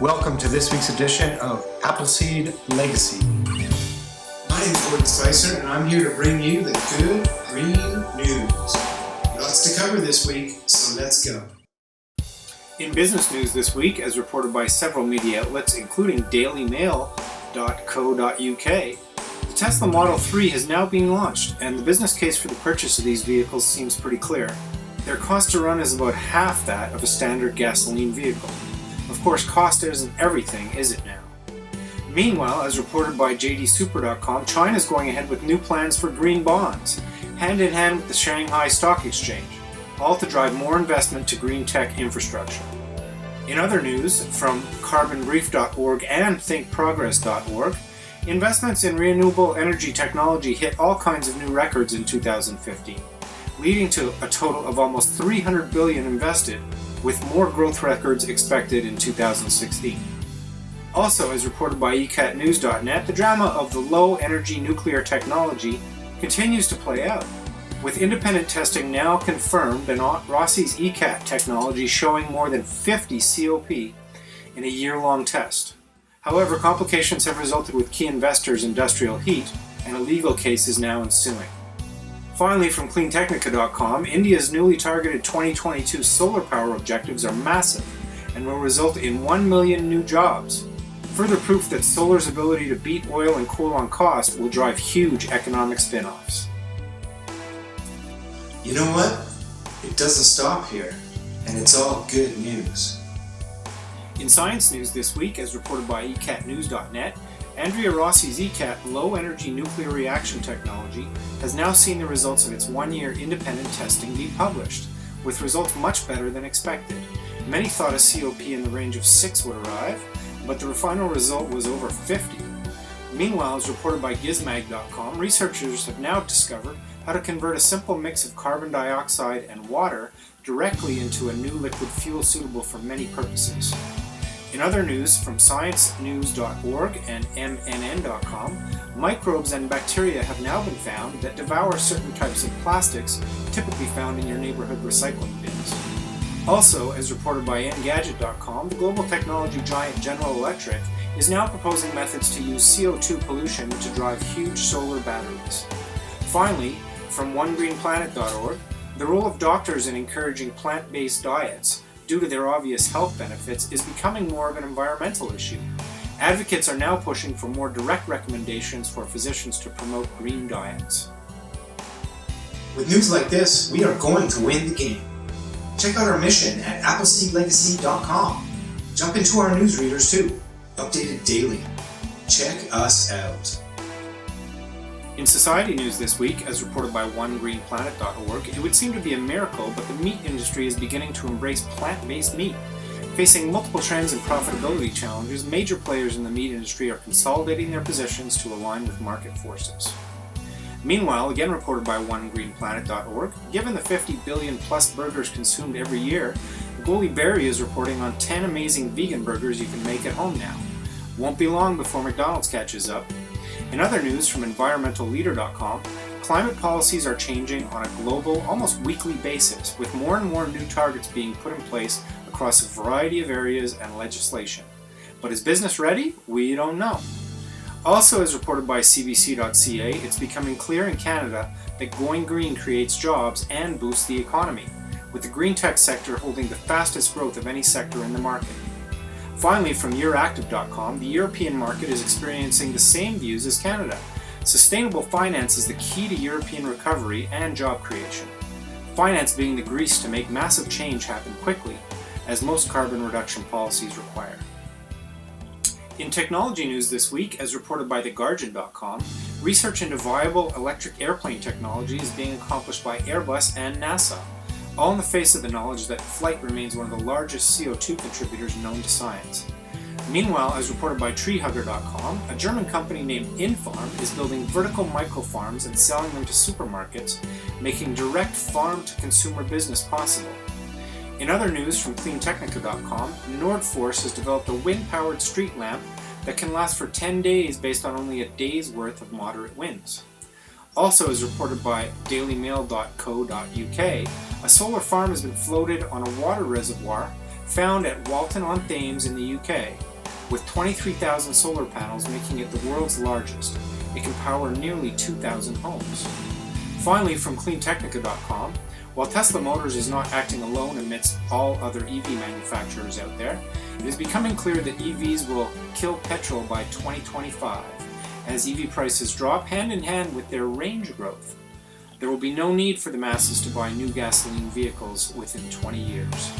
Welcome to this week's edition of Appleseed Legacy. My name is Gordon Spicer, and I'm here to bring you the good green news. Lots to cover this week, so let's go. In business news this week, as reported by several media outlets, including dailymail.co.uk, the Tesla Model 3 has now been launched, and the business case for the purchase of these vehicles seems pretty clear. Their cost to run is about half that of a standard gasoline vehicle. Of course, cost isn't everything, is it now? Meanwhile, as reported by jdsuper.com, China is going ahead with new plans for green bonds, hand in hand with the Shanghai Stock Exchange, all to drive more investment to green tech infrastructure. In other news, from carbonbrief.org and thinkprogress.org, investments in renewable energy technology hit all kinds of new records in 2015, leading to a total of almost $300 billion invested, with more growth records expected in 2016. Also, as reported by ecatnews.net, the drama of the low-energy nuclear technology continues to play out, with independent testing now confirmed and Rossi's ECAT technology showing more than 50 COP in a year-long test. However, complications have resulted with key investors' industrial heat, and a legal case is now ensuing. Finally, from cleantechnica.com, India's newly targeted 2022 solar power objectives are massive and will result in 1 million new jobs. Further proof that solar's ability to beat oil and coal on cost will drive huge economic spin-offs. You know what? It doesn't stop here, and it's all good news. In science news this week, as reported by ecatnews.net, Andrea Rossi's ECAT low-energy nuclear reaction technology has now seen the results of its one-year independent testing be published, with results much better than expected. Many thought a COP in the range of 6 would arrive, but the final result was over 50. Meanwhile, as reported by gizmag.com, researchers have now discovered how to convert a simple mix of carbon dioxide and water directly into a new liquid fuel suitable for many purposes. In other news, from sciencenews.org and mnn.com, microbes and bacteria have now been found that devour certain types of plastics typically found in your neighborhood recycling bins. Also, as reported by engadget.com, the global technology giant General Electric is now proposing methods to use CO2 pollution to drive huge solar batteries. Finally, from onegreenplanet.org, the role of doctors in encouraging plant-based diets due to their obvious health benefits is becoming more of an environmental issue. Advocates are now pushing for more direct recommendations for physicians to promote green diets. With news like this, we are going to win the game. Check out our mission at appleseedlegacy.com. Jump into our newsreaders too, updated daily. Check us out. In society news this week, as reported by onegreenplanet.org, it would seem to be a miracle, but the meat industry is beginning to embrace plant-based meat. Facing multiple trends and profitability challenges, major players in the meat industry are consolidating their positions to align with market forces. Meanwhile, again reported by onegreenplanet.org, given the 50 billion plus burgers consumed every year, Goalie Berry is reporting on 10 amazing vegan burgers you can make at home now. Won't be long before McDonald's catches up. In other news from environmentalleader.com, climate policies are changing on a global, almost weekly basis, with more and more new targets being put in place across a variety of areas and legislation. But is business ready? We don't know. Also, as reported by cbc.ca, it's becoming clear in Canada that going green creates jobs and boosts the economy, with the green tech sector holding the fastest growth of any sector in the market. Finally, from Euractiv.com, the European market is experiencing the same views as Canada. Sustainable finance is the key to European recovery and job creation. Finance being the grease to make massive change happen quickly, as most carbon reduction policies require. In technology news this week, as reported by TheGuardian.com, research into viable electric airplane technology is being accomplished by Airbus and NASA, all in the face of the knowledge that flight remains one of the largest CO2 contributors known to science. Meanwhile, as reported by treehugger.com, a German company named Infarm is building vertical microfarms and selling them to supermarkets, making direct farm-to-consumer business possible. In other news from cleantechnica.com, Nordforce has developed a wind-powered street lamp that can last for 10 days based on only a day's worth of moderate winds. Also, as reported by dailymail.co.uk, a solar farm has been floated on a water reservoir Found at Walton-on-Thames in the UK, with 23,000 solar panels making it the world's largest. It can power nearly 2,000 homes. Finally, from cleantechnica.com, while Tesla Motors is not acting alone amidst all other EV manufacturers out there, it is becoming clear that EVs will kill petrol by 2025, as EV prices drop hand in hand with their range growth. There will be no need for the masses to buy new gasoline vehicles within 20 years.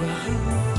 Appleseed.